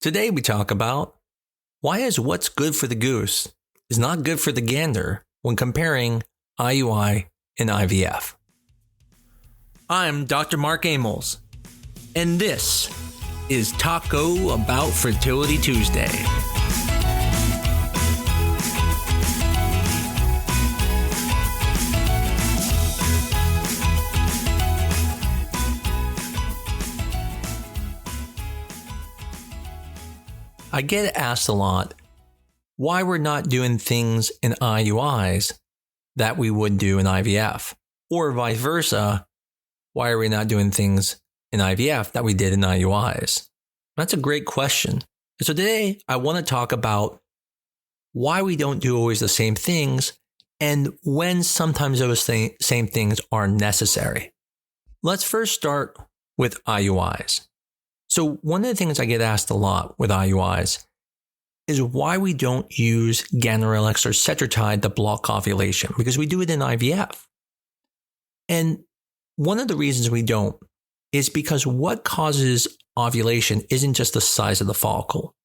Today we talk about why is what's good for the goose is not good for the gander when comparing IUI and IVF. I'm Dr. Mark Amos, and this is Taco About Fertility Tuesday. I get asked a lot why we're not doing things in IUIs that we would do in IVF, or vice versa, why are we not doing things in IVF that we did in IUIs? That's a great question. And so today I want to talk about why we don't do always the same things and when sometimes those same things are necessary. Let's first start with IUIs. So one of the things I get asked a lot with IUIs is why we don't use ganirelix or cetrotide to block ovulation, because we do it in IVF. And one of the reasons we don't is because what causes ovulation isn't just the size of the follicle.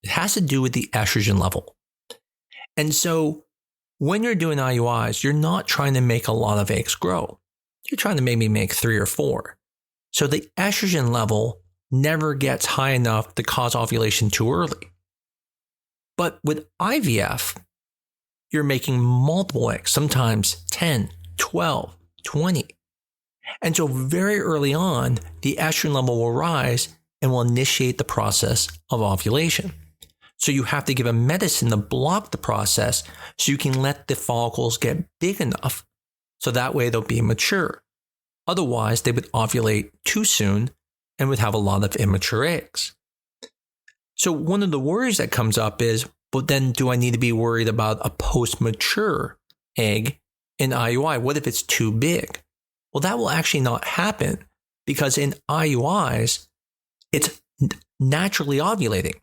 It has to do with the estrogen level. And so when you're doing IUIs, you're not trying to make a lot of eggs grow. You're trying to maybe make 3 or 4. So the estrogen level never gets high enough to cause ovulation too early. But with IVF, you're making multiple eggs, sometimes 10, 12, 20. And so very early on, the estrogen level will rise and will initiate the process of ovulation. So you have to give a medicine to block the process so you can let the follicles get big enough so that way they'll be mature. Otherwise, they would ovulate too soon and would have a lot of immature eggs. So one of the worries that comes up is, but then do I need to be worried about a post-mature egg in IUI? What if it's too big? Well, that will actually not happen because in IUIs, it's naturally ovulating.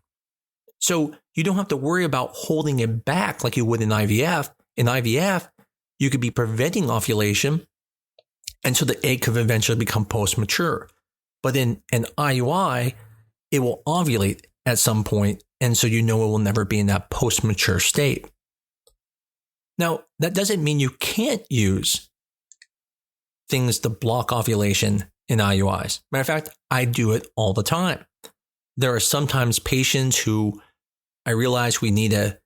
So you don't have to worry about holding it back like you would in IVF. In IVF, you could be preventing ovulation, and so the egg could eventually become post-mature. But in an IUI, it will ovulate at some point, and so you know it will never be in that post-mature state. Now, that doesn't mean you can't use things to block ovulation in IUIs. Matter of fact, I do it all the time. There are sometimes patients who I realize we need to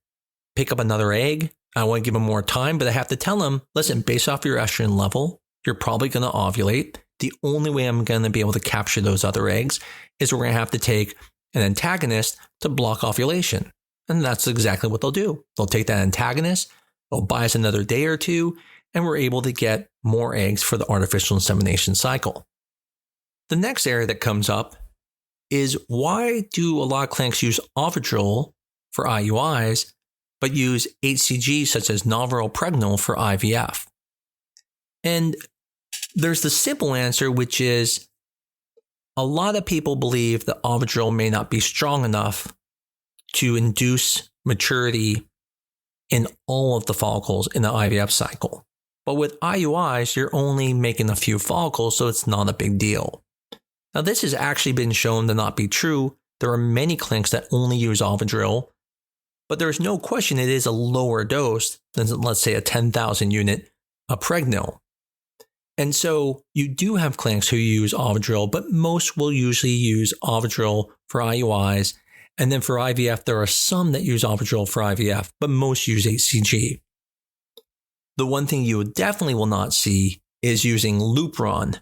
pick up another egg. I want to give them more time, but I have to tell them, listen, based off your estrogen level, you're probably going to ovulate. The only way I'm going to be able to capture those other eggs is we're going to have to take an antagonist to block ovulation. And that's exactly what they'll do. They'll take that antagonist, they'll buy us another day or two, and we're able to get more eggs for the artificial insemination cycle. The next area that comes up is why do a lot of clinics use Ovidrel for IUIs, but use HCG such as Novaropregnol for IVF? And there's the simple answer, which is a lot of people believe that Ovidrel may not be strong enough to induce maturity in all of the follicles in the IVF cycle. But with IUIs, you're only making a few follicles, so it's not a big deal. Now, this has actually been shown to not be true. There are many clinics that only use Ovidrel, but there's no question it is a lower dose than, let's say, a 10,000 unit Pregnil. And so you do have clinics who use Ovidrel, but most will usually use Ovidrel for IUIs. And then for IVF, there are some that use Ovidrel for IVF, but most use HCG. The one thing you definitely will not see is using Lupron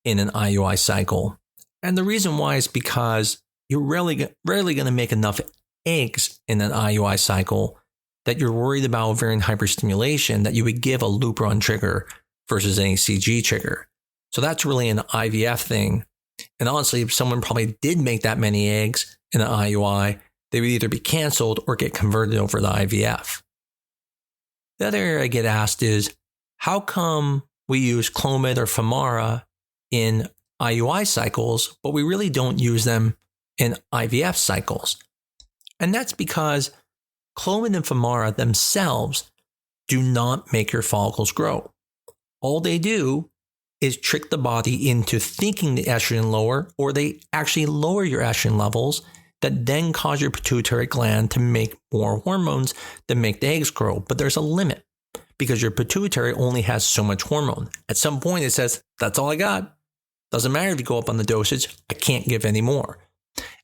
in an IUI cycle. And the reason why is because you're rarely going to make enough eggs in an IUI cycle that you're worried about ovarian hyperstimulation that you would give a Lupron trigger versus an HCG trigger. So that's really an IVF thing. And honestly, if someone probably did make that many eggs in an IUI, they would either be canceled or get converted over to IVF. The other area I get asked is, how come we use Clomid or Femara in IUI cycles, but we really don't use them in IVF cycles? And that's because Clomid and Femara themselves do not make your follicles grow. All they do is trick the body into thinking the estrogen lower, or they actually lower your estrogen levels that then cause your pituitary gland to make more hormones that make the eggs grow. But there's a limit because your pituitary only has so much hormone. At some point, it says, that's all I got. Doesn't matter if you go up on the dosage, I can't give any more.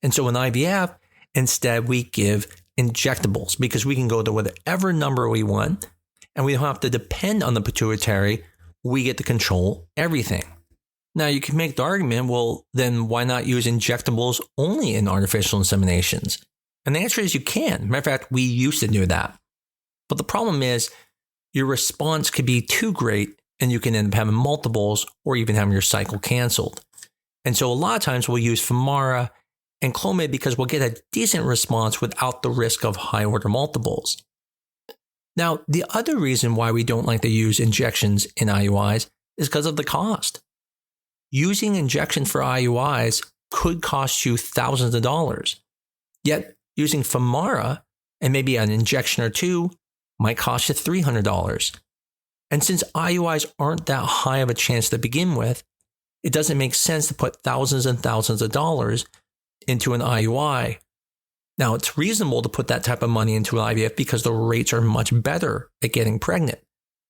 And so in IVF, instead, we give injectables because we can go to whatever number we want and we don't have to depend on the pituitary. We get to control everything. Now, you can make the argument, well, then why not use injectables only in artificial inseminations? And the answer is you can. Matter of fact, we used to do that. But the problem is your response could be too great and you can end up having multiples or even having your cycle canceled. And so a lot of times we'll use Femara and Clomid because we'll get a decent response without the risk of high order multiples. Now, the other reason why we don't like to use injections in IUIs is because of the cost. Using injections for IUIs could cost you thousands of dollars. Yet using Femara and maybe an injection or two might cost you $300. And since IUIs aren't that high of a chance to begin with, it doesn't make sense to put thousands and thousands of dollars into an IUI. Now, it's reasonable to put that type of money into an IVF because the rates are much better at getting pregnant.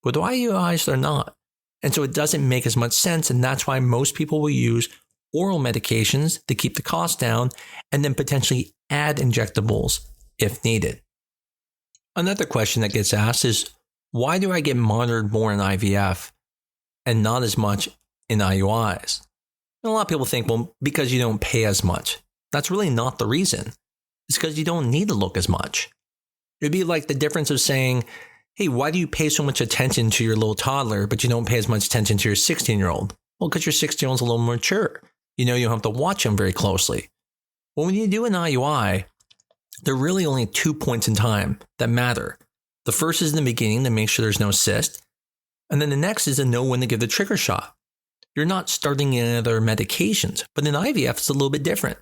With IUIs, they're not. And so it doesn't make as much sense, and that's why most people will use oral medications to keep the cost down and then potentially add injectables if needed. Another question that gets asked is, why do I get monitored more in IVF and not as much in IUIs? And a lot of people think, well, because you don't pay as much. That's really not the reason. It's because you don't need to look as much. It'd be like the difference of saying, hey, why do you pay so much attention to your little toddler, but you don't pay as much attention to your 16-year-old? Well, because your 16-year-old's a little more mature. You know, you don't have to watch them very closely. Well, when you do an IUI, there are really only 2 points in time that matter. The first is in the beginning to make sure there's no cyst. And then the next is to know when to give the trigger shot. You're not starting any other medications, but in IVF, it's a little bit different.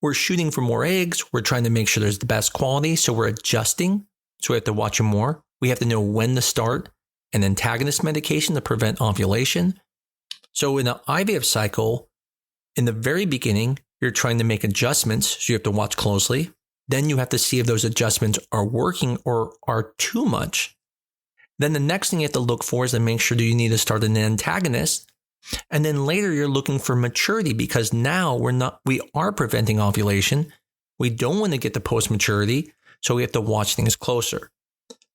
We're shooting for more eggs. We're trying to make sure there's the best quality. So we're adjusting. So we have to watch them more. We have to know when to start an antagonist medication to prevent ovulation. So in an IVF cycle, in the very beginning, you're trying to make adjustments. So you have to watch closely. Then you have to see if those adjustments are working or are too much. Then the next thing you have to look for is to make sure do you need to start an antagonist. And then later you're looking for maturity because now we are preventing ovulation. We don't want to get to post-maturity, so we have to watch things closer.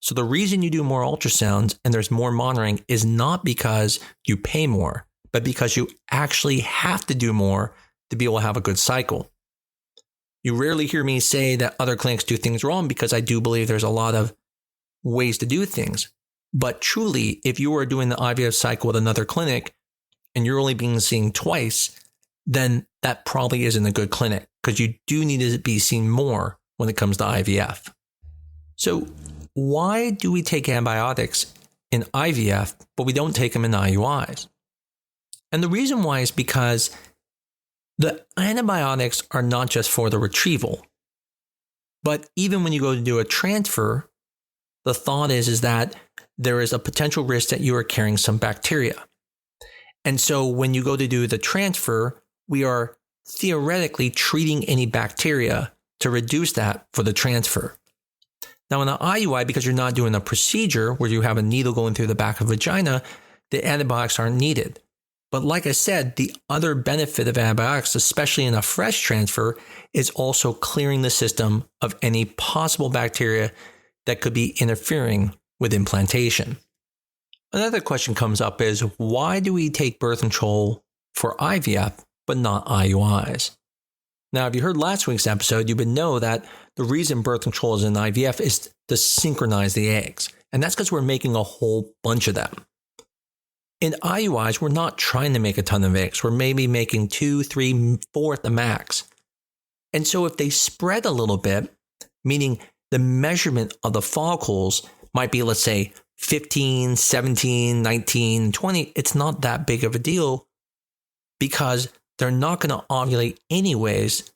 So the reason you do more ultrasounds and there's more monitoring is not because you pay more, but because you actually have to do more to be able to have a good cycle. You rarely hear me say that other clinics do things wrong because I do believe there's a lot of ways to do things. But truly, if you are doing the IVF cycle with another clinic and you're only being seen twice, then that probably isn't a good clinic because you do need to be seen more when it comes to IVF. So why do we take antibiotics in IVF, but we don't take them in IUIs? And the reason why is because the antibiotics are not just for the retrieval, but even when you go to do a transfer, the thought is that there is a potential risk that you are carrying some bacteria. And so when you go to do the transfer, we are theoretically treating any bacteria to reduce that for the transfer. Now in an IUI, because you're not doing a procedure where you have a needle going through the back of the vagina, the antibiotics aren't needed. But like I said, the other benefit of antibiotics, especially in a fresh transfer, is also clearing the system of any possible bacteria that could be interfering with implantation. Another question comes up is, why do we take birth control for IVF but not IUIs? Now, if you heard last week's episode, you would know that the reason birth control is in IVF is to synchronize the eggs. And that's because we're making a whole bunch of them. In IUIs, we're not trying to make a ton of eggs. We're maybe making 2, 3, 4 at the max. And so if they spread a little bit, meaning the measurement of the follicles might be, let's say, 15, 17, 19, 20, it's not that big of a deal because they're not going to ovulate anyways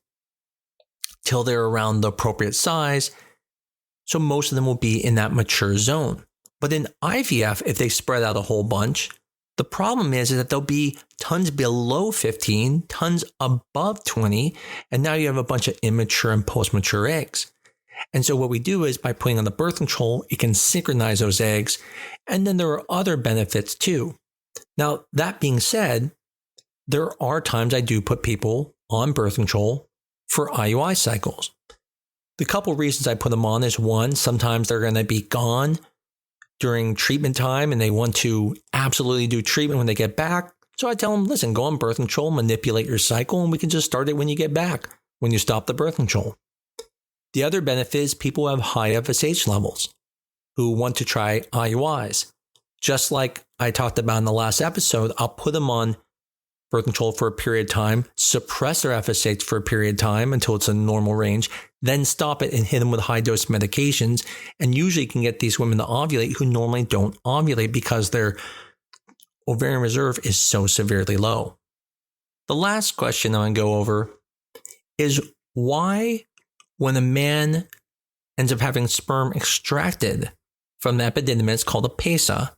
till they're around the appropriate size. So most of them will be in that mature zone. But in IVF, if they spread out a whole bunch, The problem is that they'll be tons below 15, tons above 20, and now you have a bunch of immature and post-mature eggs. And so what we do is by putting on the birth control, it can synchronize those eggs. And then there are other benefits too. Now, that being said, there are times I do put people on birth control for IUI cycles. The couple reasons I put them on is one, sometimes they're going to be gone during treatment time and they want to absolutely do treatment when they get back. So I tell them, listen, go on birth control, manipulate your cycle, and we can just start it when you get back, when you stop the birth control. The other benefit is people who have high FSH levels who want to try IUIs. Just like I talked about in the last episode, I'll put them on birth control for a period of time, suppress their FSH for a period of time until it's in normal range, then stop it and hit them with high dose medications. And usually can get these women to ovulate who normally don't ovulate because their ovarian reserve is so severely low. The last question I'm going to go over is why, when a man ends up having sperm extracted from the epididymis called a PESA,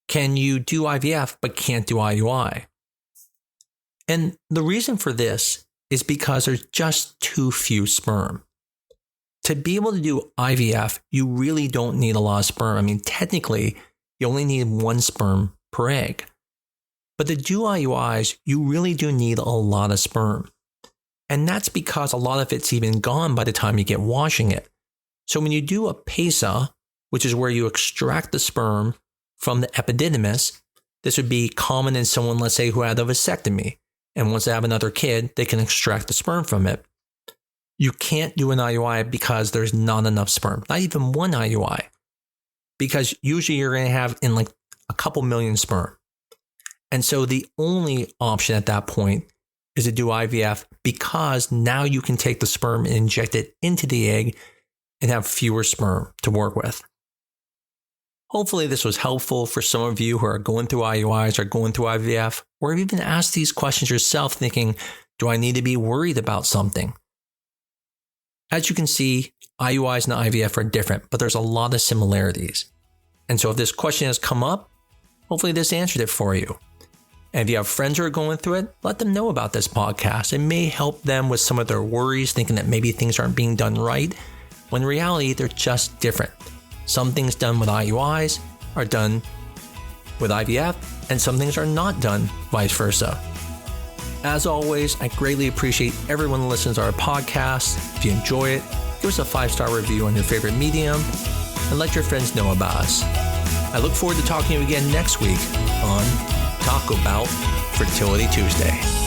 can you do IVF but can't do IUI? And the reason for this is because there's just too few sperm. To be able to do IVF, you really don't need a lot of sperm. I mean, technically, you only need one sperm per egg. But to do IUIs, you really do need a lot of sperm. And that's because a lot of it's even gone by the time you get washing it. So when you do a PESA, which is where you extract the sperm from the epididymis, this would be common in someone, let's say, who had a vasectomy. And once they have another kid, they can extract the sperm from it. You can't do an IUI because there's not enough sperm, not even one IUI. Because usually you're going to have in like a couple million sperm. And so the only option at that point is to do IVF because now you can take the sperm and inject it into the egg and have fewer sperm to work with. Hopefully this was helpful for some of you who are going through IUIs or going through IVF, or have even asked these questions yourself thinking, do I need to be worried about something? As you can see, IUIs and IVF are different, but there's a lot of similarities. And so if this question has come up, hopefully this answered it for you. And if you have friends who are going through it, let them know about this podcast. It may help them with some of their worries, thinking that maybe things aren't being done right, when in reality, they're just different. Some things done with IUIs are done with IVF, and some things are not done vice versa. As always, I greatly appreciate everyone who listens to our podcast. If you enjoy it, give us a 5-star review on your favorite medium and let your friends know about us. I look forward to talking to you again next week on Talk About Fertility Tuesday.